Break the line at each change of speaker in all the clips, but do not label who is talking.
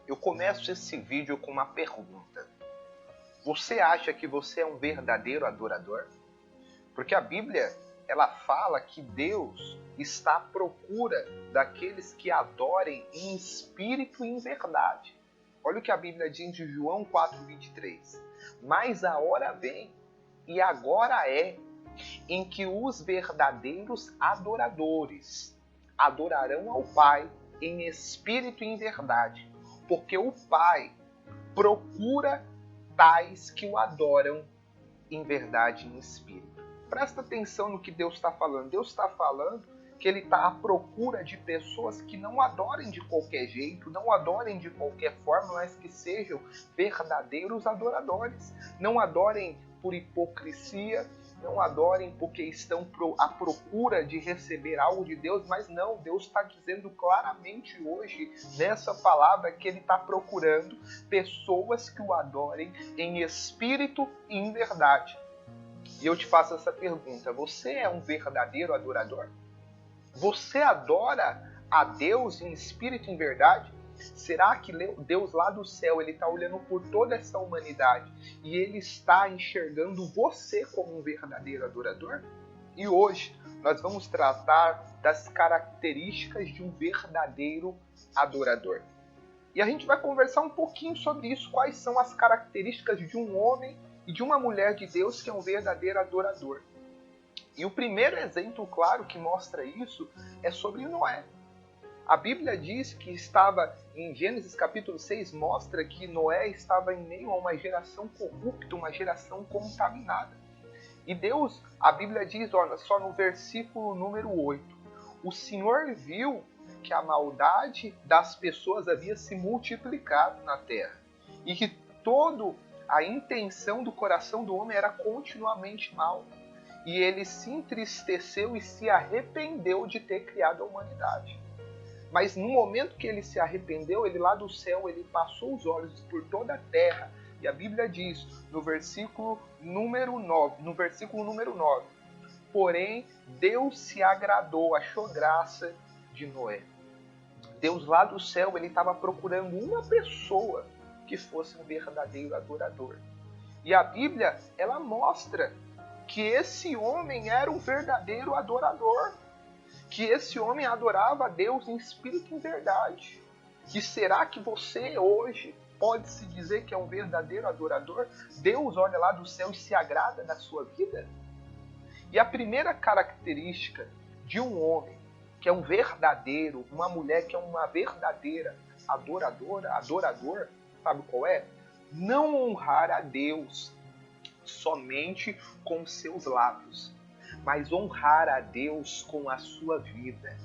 Eu começo esse vídeo com uma pergunta. Você acha que você é um verdadeiro adorador? Porque a Bíblia, ela fala que Deus está à procura daqueles que adorem em espírito e em verdade. Olha o que a Bíblia diz em João 4:23. Mas a hora vem, e agora é, em que os verdadeiros adoradores adorarão ao Pai em espírito e em verdade, porque o Pai procura tais que o adoram em verdade e em espírito. Presta atenção no que Deus está falando. Deus está falando que Ele está à procura de pessoas que não adorem de qualquer jeito, não adorem de qualquer forma, mas que sejam verdadeiros adoradores. Não adorem por hipocrisia, não adorem porque estão à procura de receber algo de Deus, mas não, Deus está dizendo claramente hoje, nessa palavra, que Ele está procurando pessoas que o adorem em espírito e em verdade. E eu te faço essa pergunta, você é um verdadeiro adorador? Você adora a Deus em espírito e em verdade? Será que Deus lá do céu, Ele está olhando por toda essa humanidade e Ele está enxergando você como um verdadeiro adorador? E hoje nós vamos tratar das características de um verdadeiro adorador. E a gente vai conversar um pouquinho sobre isso, quais são as características de um homem e de uma mulher de Deus que é um verdadeiro adorador. E o primeiro exemplo claro que mostra isso é sobre Noé. A Bíblia diz que estava, em Gênesis capítulo 6, mostra que Noé estava em meio a uma geração corrupta, uma geração contaminada. E Deus, a Bíblia diz, olha, só no versículo número 8, o Senhor viu que a maldade das pessoas havia se multiplicado na terra e que toda a intenção do coração do homem era continuamente mal. E ele se entristeceu e se arrependeu de ter criado a humanidade. Mas no momento que ele se arrependeu, ele lá do céu, ele passou os olhos por toda a terra. E a Bíblia diz, no versículo número 9, porém, Deus se agradou, achou graça de Noé. Deus lá do céu, ele estava procurando uma pessoa que fosse um verdadeiro adorador. E a Bíblia, ela mostra que esse homem era um verdadeiro adorador, que esse homem adorava a Deus em espírito e em verdade. E será que você hoje pode se dizer que é um verdadeiro adorador? Deus olha lá do céu e se agrada da sua vida? E a primeira característica de um homem que é um verdadeiro, uma mulher que é uma verdadeira adorador, sabe qual é? Não honrar a Deus somente com seus lábios, mas honrar a Deus com a sua vida.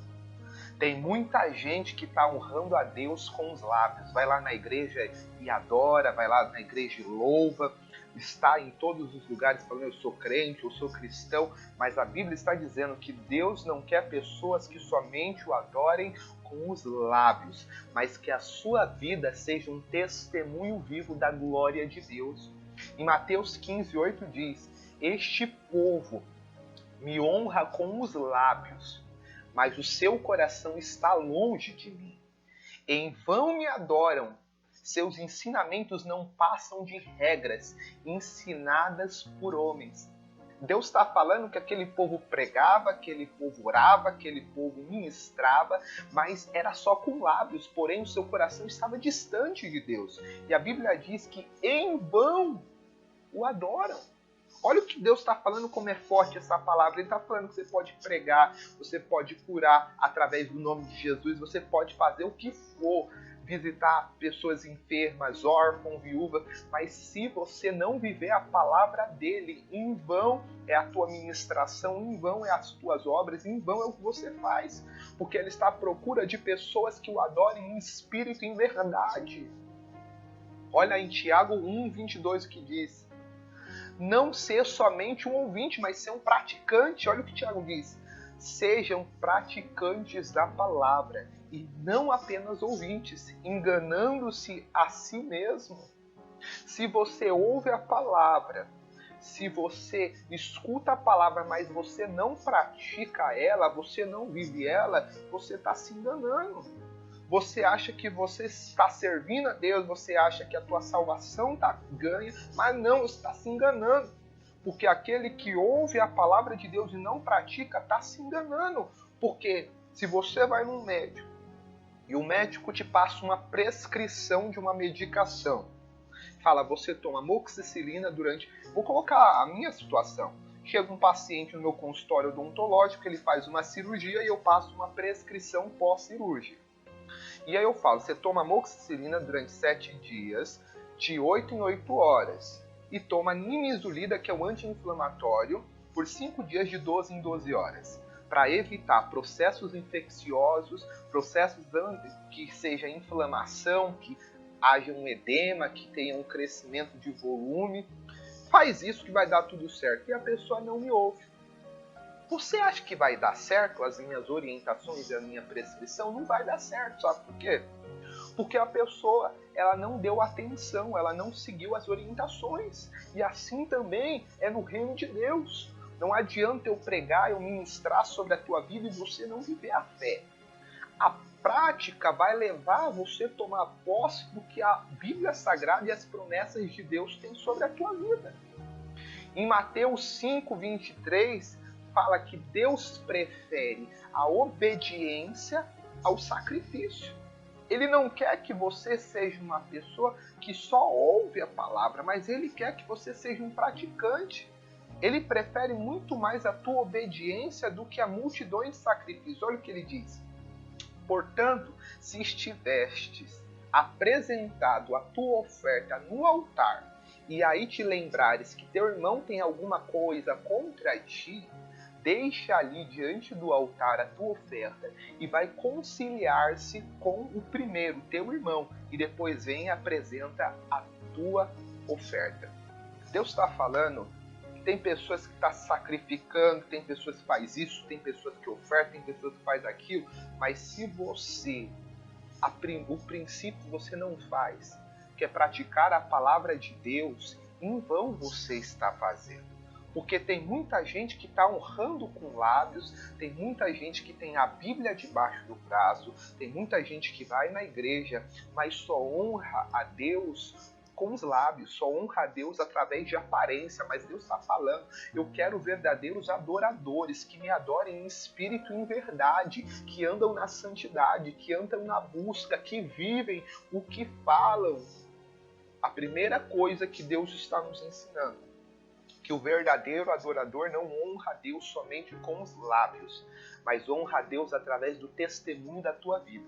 Tem muita gente que está honrando a Deus com os lábios, vai lá na igreja e adora, vai lá na igreja e louva, está em todos os lugares falando eu sou crente, eu sou cristão, mas a Bíblia está dizendo que Deus não quer pessoas que somente o adorem com os lábios, mas que a sua vida seja um testemunho vivo da glória de Deus. Em Mateus 15:8 diz, este povo me honra com os lábios, mas o seu coração está longe de mim. Em vão me adoram, seus ensinamentos não passam de regras ensinadas por homens. Deus está falando que aquele povo pregava, aquele povo orava, aquele povo ministrava, mas era só com lábios, porém o seu coração estava distante de Deus. E a Bíblia diz que em vão o adoram. Olha o que Deus está falando, como é forte essa palavra. Ele está falando que você pode pregar, você pode curar através do nome de Jesus, você pode fazer o que for, visitar pessoas enfermas, órfãos, viúvas, mas se você não viver a palavra dele, em vão é a tua ministração, em vão é as tuas obras, em vão é o que você faz, porque ele está à procura de pessoas que o adorem em espírito e em verdade. Olha em Tiago 1:22 o que diz. Não ser somente um ouvinte, mas ser um praticante. Olha o que Tiago diz. Sejam praticantes da palavra e não apenas ouvintes, enganando-se a si mesmo. Se você ouve a palavra, se você escuta a palavra, mas você não pratica ela, você não vive ela, você está se enganando. Você acha que você está servindo a Deus, você acha que a tua salvação está ganha, mas não, está se enganando. Porque aquele que ouve a palavra de Deus e não pratica está se enganando. Porque se você vai num médico e o médico te passa uma prescrição de uma medicação, fala, você toma amoxicilina durante... Vou colocar a minha situação. Chega um paciente no meu consultório odontológico, ele faz uma cirurgia e eu passo uma prescrição pós-cirúrgica. E aí eu falo, você toma amoxicilina durante 7 dias, de 8 em 8 horas. E toma nimesulida, que é um anti-inflamatório, por 5 dias de 12 em 12 horas. Para evitar processos infecciosos, processos que seja inflamação, que haja um edema, que tenha um crescimento de volume. Faz isso que vai dar tudo certo. E a pessoa não me ouve. Você acha que vai dar certo as minhas orientações e a minha prescrição? Não vai dar certo, sabe por quê? Porque a pessoa, ela não deu atenção, ela não seguiu as orientações. E assim também é no reino de Deus. Não adianta eu pregar, eu ministrar sobre a tua vida e você não viver a fé. A prática vai levar você a tomar posse do que a Bíblia Sagrada e as promessas de Deus têm sobre a tua vida. Em Mateus 5:23, fala que Deus prefere a obediência ao sacrifício. Ele não quer que você seja uma pessoa que só ouve a palavra, mas Ele quer que você seja um praticante. Ele prefere muito mais a tua obediência do que a multidão de sacrifícios. Olha o que ele diz. Portanto, se estivestes apresentado a tua oferta no altar, e aí te lembrares que teu irmão tem alguma coisa contra ti, deixa ali diante do altar a tua oferta e vai conciliar-se com o primeiro, teu irmão, e depois vem e apresenta a tua oferta. Deus está falando que tem pessoas que estão sacrificando, tem pessoas que fazem isso, tem pessoas que ofertam, tem pessoas que fazem aquilo, mas se você, o princípio você não faz, que é praticar a palavra de Deus, em vão você está fazendo. Porque tem muita gente que está honrando com lábios, tem muita gente que tem a Bíblia debaixo do braço, tem muita gente que vai na igreja, mas só honra a Deus com os lábios, só honra a Deus através de aparência, mas Deus está falando, eu quero verdadeiros adoradores, que me adorem em espírito e em verdade, que andam na santidade, que andam na busca, que vivem o que falam. A primeira coisa que Deus está nos ensinando, que o verdadeiro adorador não honra a Deus somente com os lábios, mas honra a Deus através do testemunho da tua vida.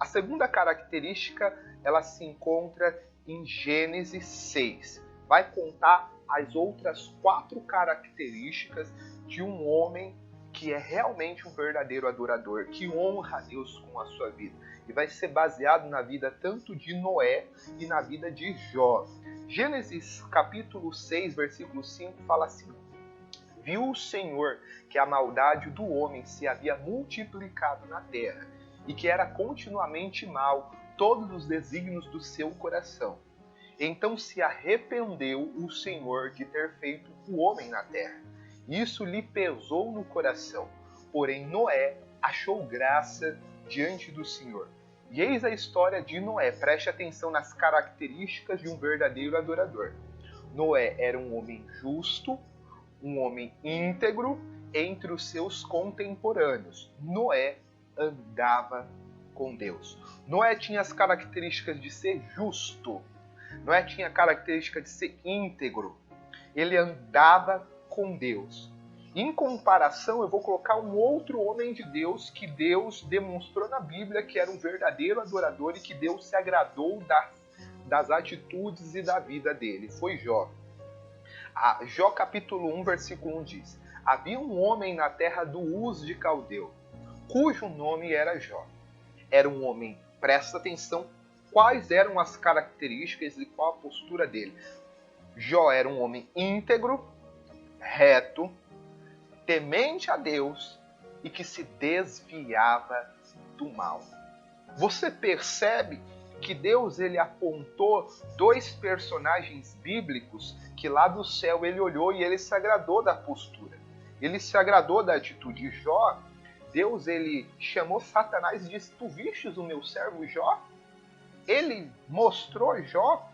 A segunda característica, ela se encontra em Gênesis 6. Vai contar as outras 4 características de um homem que é realmente um verdadeiro adorador, que honra a Deus com a sua vida. E vai ser baseado na vida tanto de Noé e na vida de Jó. Gênesis capítulo 6, versículo 5 fala assim: viu o Senhor que a maldade do homem se havia multiplicado na terra e que era continuamente mal todos os desígnios do seu coração. Então se arrependeu o Senhor de ter feito o homem na terra. Isso lhe pesou no coração. Porém Noé achou graça diante do Senhor. E eis a história de Noé. Preste atenção nas características de um verdadeiro adorador. Noé era um homem justo, um homem íntegro entre os seus contemporâneos. Noé andava com Deus. Noé tinha as características de ser justo. Noé tinha a característica de ser íntegro. Ele andava com Deus. Em comparação, eu vou colocar um outro homem de Deus que Deus demonstrou na Bíblia que era um verdadeiro adorador e que Deus se agradou das atitudes e da vida dele. Foi Jó. Jó capítulo 1, versículo 1 diz: havia um homem na terra do Uz de Caldeu, cujo nome era Jó. Era um homem, presta atenção, quais eram as características e qual a postura dele. Jó era um homem íntegro, reto, temente a Deus e que se desviava do mal. Você percebe que Deus ele apontou 2 personagens bíblicos que lá do céu ele olhou e ele se agradou da postura. Ele se agradou da atitude. Jó Deus ele chamou Satanás e disse: tu vistes o meu servo Jó? Ele mostrou Jó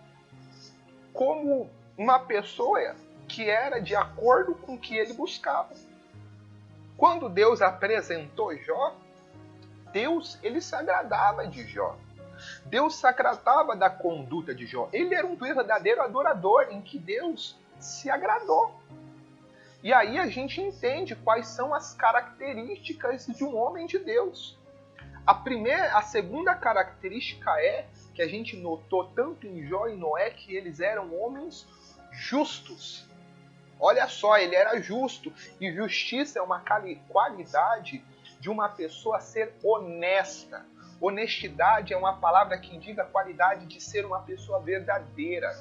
como uma pessoa que era de acordo com o que ele buscava. Quando Deus apresentou Jó, Deus ele se agradava de Jó. Deus se agradava da conduta de Jó. Ele era um verdadeiro adorador em que Deus se agradou. E aí a gente entende quais são as características de um homem de Deus. A segunda característica é que a gente notou tanto em Jó e Noé que eles eram homens justos. Olha só, ele era justo. E justiça é uma qualidade de uma pessoa ser honesta. Honestidade é uma palavra que indica a qualidade de ser uma pessoa verdadeira.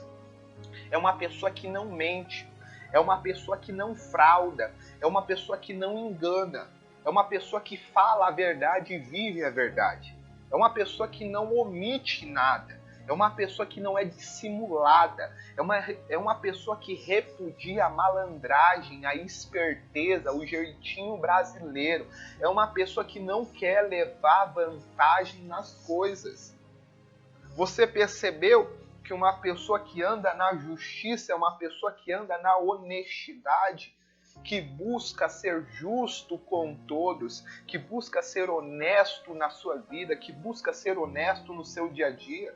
É uma pessoa que não mente. É uma pessoa que não frauda. É uma pessoa que não engana. É uma pessoa que fala a verdade e vive a verdade. É uma pessoa que não omite nada. É uma pessoa que não é dissimulada. É uma pessoa que repudia a malandragem, a esperteza, o jeitinho brasileiro. É uma pessoa que não quer levar vantagem nas coisas. Você percebeu que uma pessoa que anda na justiça é uma pessoa que anda na honestidade, que busca ser justo com todos, que busca ser honesto na sua vida, que busca ser honesto no seu dia a dia.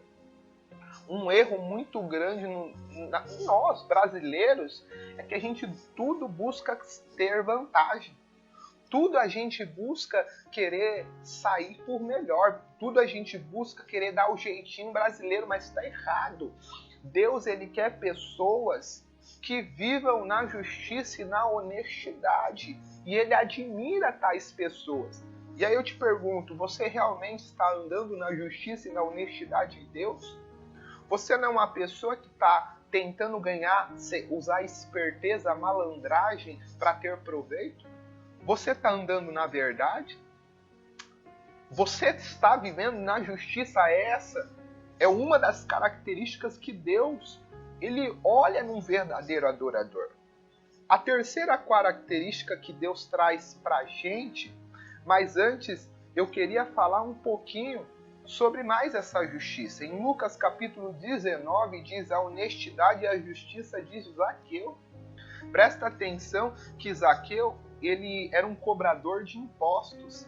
Um erro muito grande nós, brasileiros, é que a gente tudo busca ter vantagem. Tudo a gente busca querer sair por melhor. Tudo a gente busca querer dar o jeitinho brasileiro, mas está errado. Deus ele quer pessoas que vivam na justiça e na honestidade. E ele admira tais pessoas. E aí eu te pergunto, você realmente está andando na justiça e na honestidade de Deus? Você não é uma pessoa que está tentando ganhar, usar esperteza, malandragem para ter proveito? Você está andando na verdade? Você está vivendo na justiça? Essa é uma das características que Deus ele olha num verdadeiro adorador. A terceira característica que Deus traz para a gente, mas antes eu queria falar um pouquinho sobre mais essa justiça. Em Lucas capítulo 19 diz: a honestidade e a justiça de Zaqueu. Presta atenção que Zaqueu ele era um cobrador de impostos.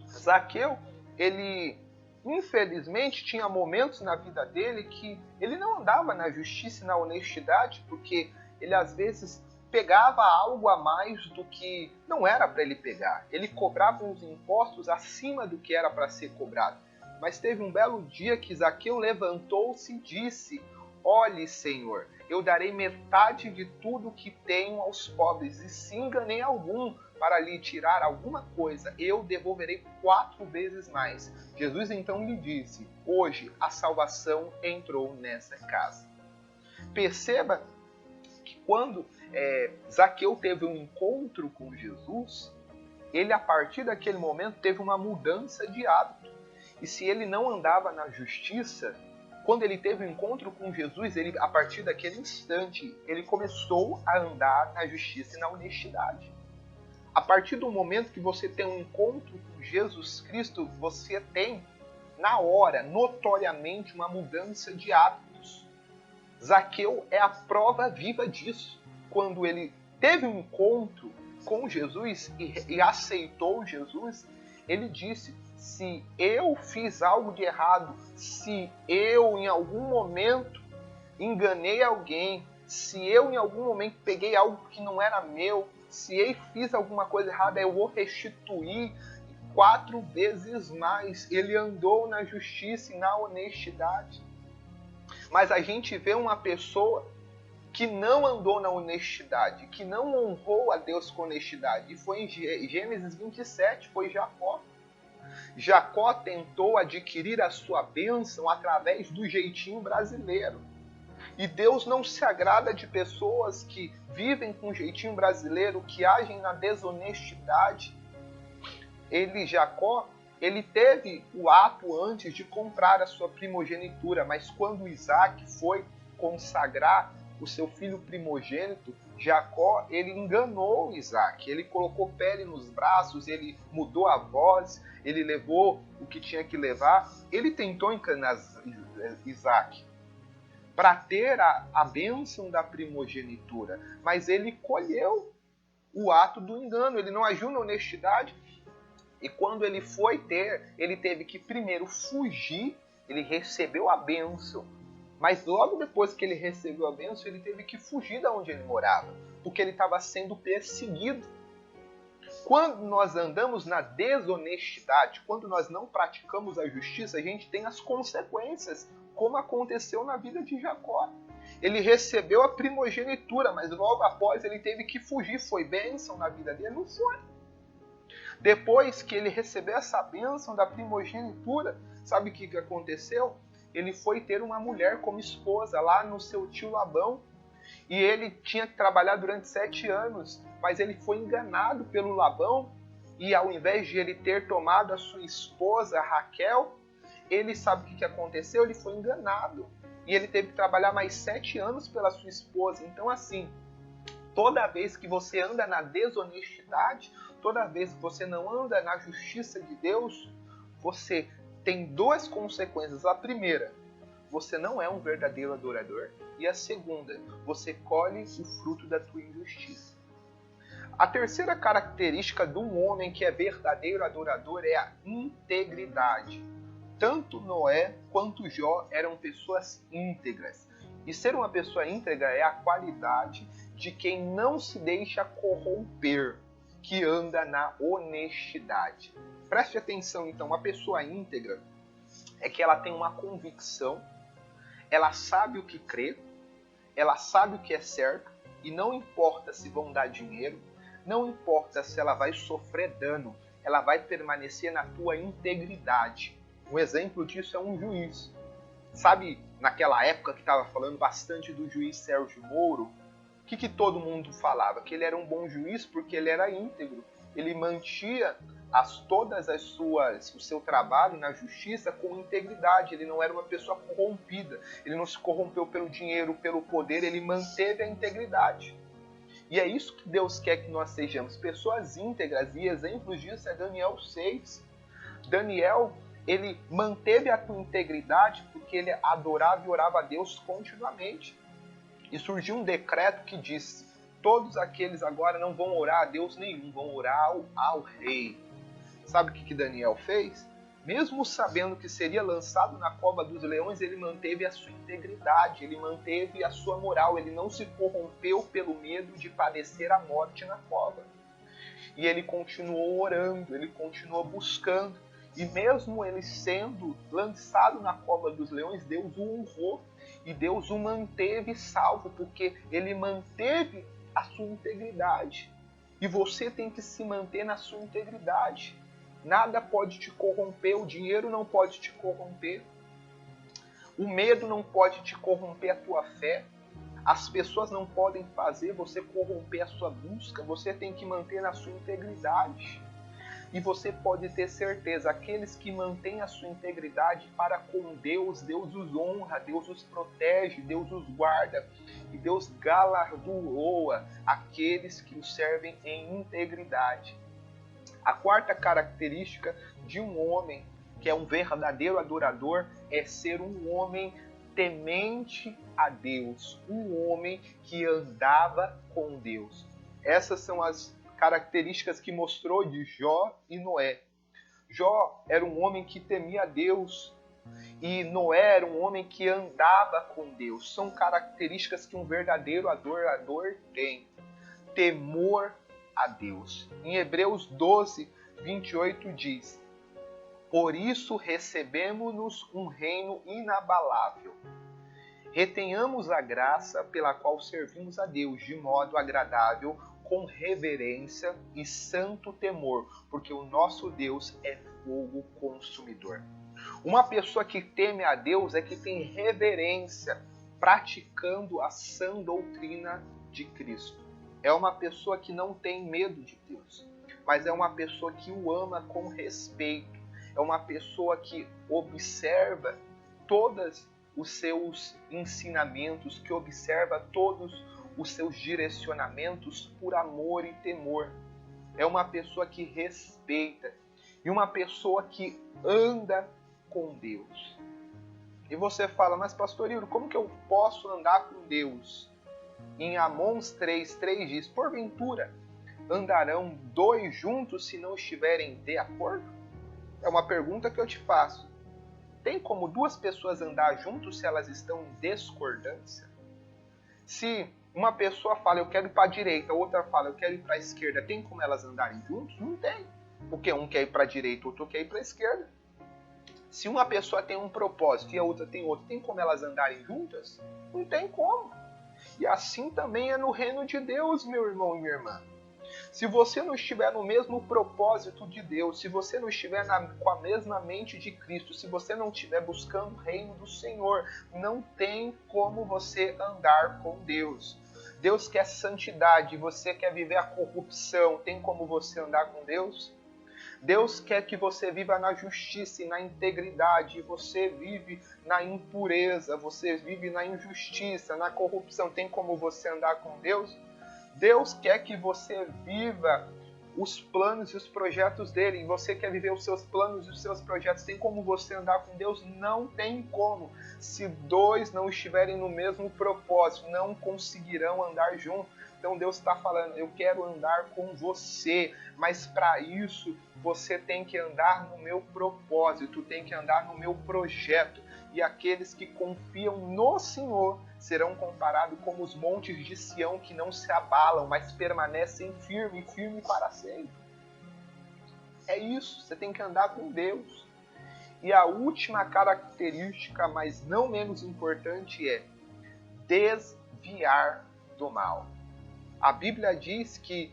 Zaqueu, ele infelizmente tinha momentos na vida dele que ele não andava na justiça e na honestidade, porque ele às vezes pegava algo a mais do que não era para ele pegar. Ele cobrava uns impostos acima do que era para ser cobrado. Mas teve um belo dia que Zaqueu levantou-se e disse: olhe, Senhor, eu darei metade de tudo que tenho aos pobres, e se enganei algum para lhe tirar alguma coisa, eu devolverei 4 vezes mais. Jesus então lhe disse: hoje a salvação entrou nessa casa. Perceba que quando Zaqueu teve um encontro com Jesus, ele a partir daquele momento teve uma mudança de hábito. E se ele não andava na justiça, quando ele teve um encontro com Jesus, ele, a partir daquele instante, ele começou a andar na justiça e na honestidade. A partir do momento que você tem um encontro com Jesus Cristo, você tem, na hora, notoriamente, uma mudança de hábitos. Zaqueu é a prova viva disso. Quando ele teve um encontro com Jesus e aceitou Jesus, ele disse: se eu fiz algo de errado, se eu em algum momento enganei alguém, se eu em algum momento peguei algo que não era meu, se eu fiz alguma coisa errada, eu vou restituir 4 vezes mais. Ele andou na justiça e na honestidade. Mas a gente vê uma pessoa que não andou na honestidade, que não honrou a Deus com honestidade. E foi em Gênesis 27, foi Jacó. Jacó tentou adquirir a sua bênção através do jeitinho brasileiro. E Deus não se agrada de pessoas que vivem com jeitinho brasileiro, que agem na desonestidade. Jacó, ele teve o ato antes de comprar a sua primogenitura, mas quando Isaac foi consagrar o seu filho primogênito, Jacó, ele enganou Isaac. Ele colocou pele nos braços, ele mudou a voz, ele levou o que tinha que levar. Ele tentou enganar Isaac para ter a bênção da primogenitura, mas ele colheu o ato do engano, ele não agiu na honestidade. E quando ele foi ter, ele teve que primeiro fugir. Ele recebeu a bênção, mas logo depois que ele recebeu a bênção, ele teve que fugir de onde ele morava, porque ele estava sendo perseguido. Quando nós andamos na desonestidade, quando nós não praticamos a justiça, a gente tem as consequências, como aconteceu na vida de Jacó. Ele recebeu a primogenitura, mas logo após ele teve que fugir. Foi bênção na vida dele? Não foi. Depois que ele recebeu essa bênção da primogenitura, sabe o que aconteceu? Ele foi ter uma mulher como esposa lá no seu tio Labão. E ele tinha que trabalhar durante 7 anos, mas ele foi enganado pelo Labão. E ao invés de ele ter tomado a sua esposa, Raquel, ele sabe o que aconteceu? Ele foi enganado. E ele teve que trabalhar mais 7 anos pela sua esposa. Então assim, toda vez que você anda na desonestidade, toda vez que você não anda na justiça de Deus, você tem 2 consequências. A primeira, você não é um verdadeiro adorador. E a segunda, você colhe o fruto da tua injustiça. A terceira característica de um homem que é verdadeiro adorador é a integridade. Tanto Noé quanto Jó eram pessoas íntegras. E ser uma pessoa íntegra é a qualidade de quem não se deixa corromper, que anda na honestidade. Preste atenção, então, uma pessoa íntegra é que ela tem uma convicção, ela sabe o que crê, ela sabe o que é certo, e não importa se vão dar dinheiro, não importa se ela vai sofrer dano, ela vai permanecer na tua integridade. Um exemplo disso é um juiz. Sabe, naquela época que estava falando bastante do juiz Sérgio Moro, o que todo mundo falava? Que ele era um bom juiz porque ele era íntegro. Ele mantinha o seu trabalho na justiça com integridade. Ele não era uma pessoa corrompida. Ele não se corrompeu pelo dinheiro, pelo poder. Ele manteve a integridade. E é isso que Deus quer que nós sejamos, pessoas íntegras. E exemplos disso é Daniel 6. Daniel, ele manteve a tua integridade porque ele adorava e orava a Deus continuamente. E surgiu um decreto que disse: todos aqueles agora não vão orar a Deus nenhum, vão orar ao rei. Sabe o que Daniel fez? Mesmo sabendo que seria lançado na cova dos leões, ele manteve a sua integridade, ele manteve a sua moral, ele não se corrompeu pelo medo de padecer a morte na cova. E ele continuou orando, ele continuou buscando. E mesmo ele sendo lançado na cova dos leões, Deus o honrou. E Deus o manteve salvo, porque ele manteve a sua integridade. E você tem que se manter na sua integridade. Nada pode te corromper, o dinheiro não pode te corromper. O medo não pode te corromper a tua fé. As pessoas não podem fazer você corromper a sua busca. Você tem que manter na sua integridade. E você pode ter certeza, aqueles que mantêm a sua integridade para com Deus, Deus os honra, Deus os protege, Deus os guarda. E Deus galardoa aqueles que o servem em integridade. A quarta característica de um homem que é um verdadeiro adorador é ser um homem temente a Deus, um homem que andava com Deus. Essas são as características que mostrou de Jó e Noé. Jó era um homem que temia a Deus e Noé era um homem que andava com Deus. São características que um verdadeiro adorador tem. Temor a Deus. Em Hebreus 12, 28 diz: por isso recebemos-nos um reino inabalável. Retenhamos a graça pela qual servimos a Deus de modo agradável, com reverência e santo temor, porque o nosso Deus é fogo consumidor. Uma pessoa que teme a Deus é que tem reverência, praticando a sã doutrina de Cristo. É uma pessoa que não tem medo de Deus, mas é uma pessoa que o ama com respeito. É uma pessoa que observa todos os seus ensinamentos, que observa todos os seus direcionamentos por amor e temor. É uma pessoa que respeita e uma pessoa que anda com Deus. E você fala, mas pastor Yuri, como que eu posso andar com Deus? Em Amós 3:3 diz, porventura andarão dois juntos se não estiverem de acordo? É uma pergunta que eu te faço. Tem como duas pessoas andar juntos se elas estão em discordância? Se uma pessoa fala, eu quero ir para a direita, a outra fala, eu quero ir para a esquerda, tem como elas andarem juntos? Não tem. Porque um quer ir para a direita, o outro quer ir para a esquerda. Se uma pessoa tem um propósito e a outra tem outro, tem como elas andarem juntas? Não tem como. E assim também é no reino de Deus, meu irmão e minha irmã. Se você não estiver no mesmo propósito de Deus, se você não estiver com a mesma mente de Cristo, se você não estiver buscando o reino do Senhor, não tem como você andar com Deus. Deus quer santidade, você quer viver a corrupção, tem como você andar com Deus? Deus quer que você viva na justiça e na integridade, você vive na impureza, você vive na injustiça, na corrupção, tem como você andar com Deus? Deus quer que você viva os planos e os projetos dele, e você quer viver os seus planos e os seus projetos, tem como você andar com Deus? Não tem como. Se dois não estiverem no mesmo propósito, não conseguirão andar juntos. Então Deus está falando, eu quero andar com você, mas para isso você tem que andar no meu propósito, tem que andar no meu projeto. E aqueles que confiam no Senhor serão comparados como os montes de Sião que não se abalam, mas permanecem firme para sempre. É isso, você tem que andar com Deus. E a última característica, mas não menos importante, é desviar do mal. A Bíblia diz que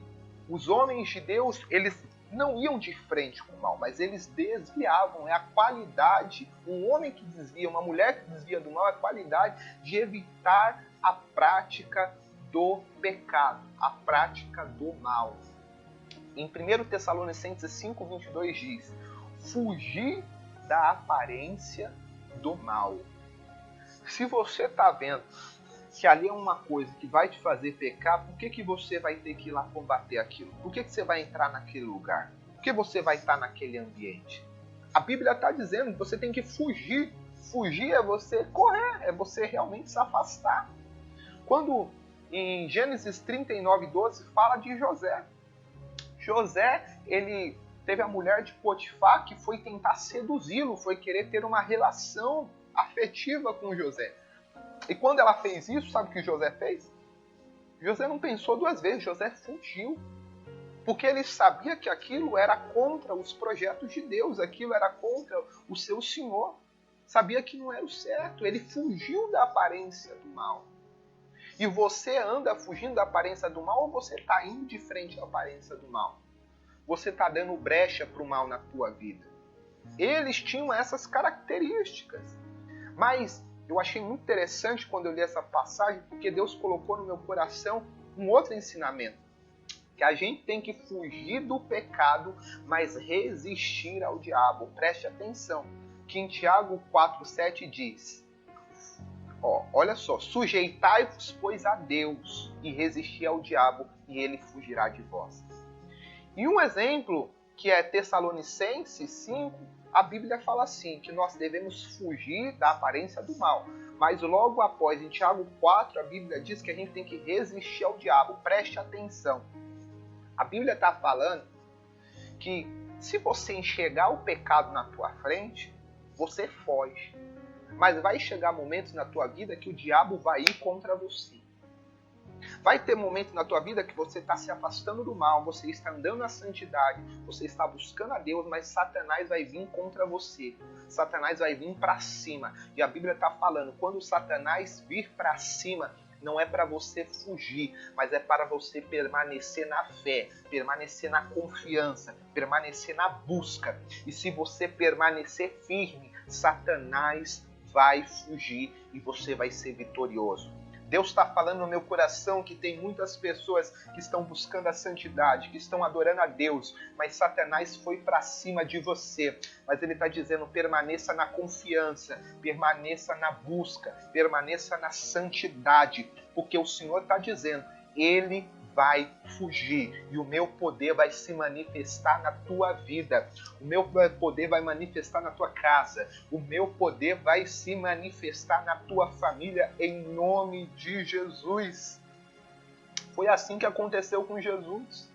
os homens de Deus, eles não iam de frente com o mal, mas eles desviavam. É a qualidade, um homem que desvia, uma mulher que desvia do mal, é a qualidade de evitar a prática do pecado, a prática do mal. Em 1 Tessalonicenses 5:22 diz, fugir da aparência do mal. Se você está vendo que ali é uma coisa que vai te fazer pecar, por que você vai ter que ir lá combater aquilo? Por que você vai entrar naquele lugar? Por que você vai estar naquele ambiente? A Bíblia está dizendo que você tem que fugir. Fugir é você correr, é você realmente se afastar. Quando em Gênesis 39:12 fala de José. José, ele teve a mulher de Potifar que foi tentar seduzi-lo, foi querer ter uma relação afetiva com José. E quando ela fez isso, sabe o que José fez? José não pensou duas vezes, José fugiu. Porque ele sabia que aquilo era contra os projetos de Deus, aquilo era contra o seu Senhor. Sabia que não era o certo, ele fugiu da aparência do mal. E você anda fugindo da aparência do mal ou você está indo de frente à aparência do mal? Você está dando brecha para o mal na tua vida. Eles tinham essas características. Mas eu achei muito interessante quando eu li essa passagem, porque Deus colocou no meu coração um outro ensinamento. Que a gente tem que fugir do pecado, mas resistir ao diabo. Preste atenção, que em Tiago 4:7 diz, olha só, sujeitai-vos, pois, a Deus, e resisti ao diabo, e ele fugirá de vós. E um exemplo, que é Tessalonicenses 5, a Bíblia fala assim, que nós devemos fugir da aparência do mal. Mas logo após, em Tiago 4, a Bíblia diz que a gente tem que resistir ao diabo. Preste atenção. A Bíblia está falando que se você enxergar o pecado na tua frente, você foge. Mas vai chegar momentos na tua vida que o diabo vai ir contra você. Vai ter momentos na tua vida que você está se afastando do mal, você está andando na santidade, você está buscando a Deus, mas Satanás vai vir contra você. Satanás vai vir para cima. E a Bíblia está falando, quando Satanás vir para cima, não é para você fugir, mas é para você permanecer na fé, permanecer na confiança, permanecer na busca. E se você permanecer firme, Satanás vai fugir e você vai ser vitorioso. Deus está falando no meu coração que tem muitas pessoas que estão buscando a santidade, que estão adorando a Deus, mas Satanás foi para cima de você. Mas ele está dizendo, permaneça na confiança, permaneça na busca, permaneça na santidade, porque o Senhor está dizendo, ele vai fugir e o meu poder vai se manifestar na tua vida, o meu poder vai manifestar na tua casa, o meu poder vai se manifestar na tua família em nome de Jesus. Foi assim que aconteceu com Jesus.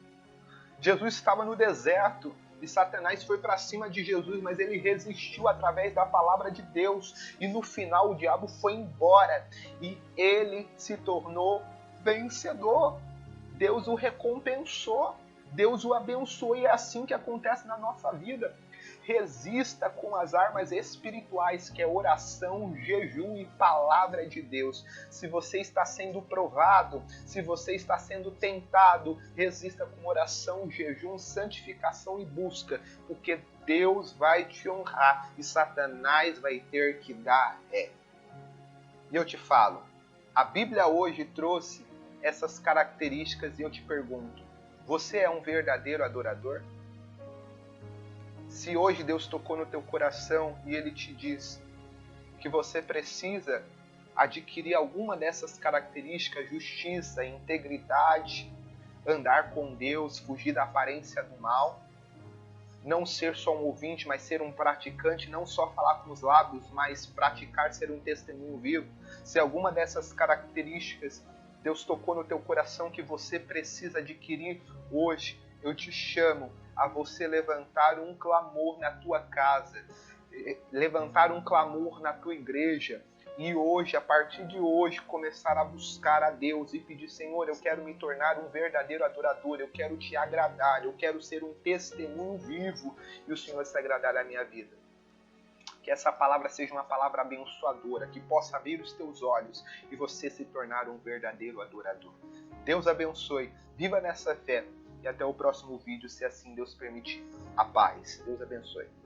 Jesus estava no deserto e Satanás foi para cima de Jesus, mas ele resistiu através da palavra de Deus e no final o diabo foi embora e ele se tornou vencedor. Deus o recompensou, Deus o abençoou e é assim que acontece na nossa vida. Resista com as armas espirituais, que é oração, jejum e palavra de Deus. Se você está sendo provado, se você está sendo tentado, resista com oração, jejum, santificação e busca, porque Deus vai te honrar e Satanás vai ter que dar ré. E eu te falo, a Bíblia hoje trouxe essas características e eu te pergunto, você é um verdadeiro adorador? Se hoje Deus tocou no teu coração e Ele te diz que você precisa adquirir alguma dessas características, justiça, integridade, andar com Deus, fugir da aparência do mal, não ser só um ouvinte, mas ser um praticante, não só falar com os lábios, mas praticar, ser um testemunho vivo. Se alguma dessas características Deus tocou no teu coração que você precisa adquirir hoje, eu te chamo a você levantar um clamor na tua casa, levantar um clamor na tua igreja e hoje, a partir de hoje, começar a buscar a Deus e pedir, Senhor, eu quero me tornar um verdadeiro adorador, eu quero te agradar, eu quero ser um testemunho vivo e o Senhor se agradar da minha vida. Que essa palavra seja uma palavra abençoadora, que possa abrir os teus olhos e você se tornar um verdadeiro adorador. Deus abençoe, viva nessa fé e até o próximo vídeo, se assim Deus permitir. A paz. Deus abençoe.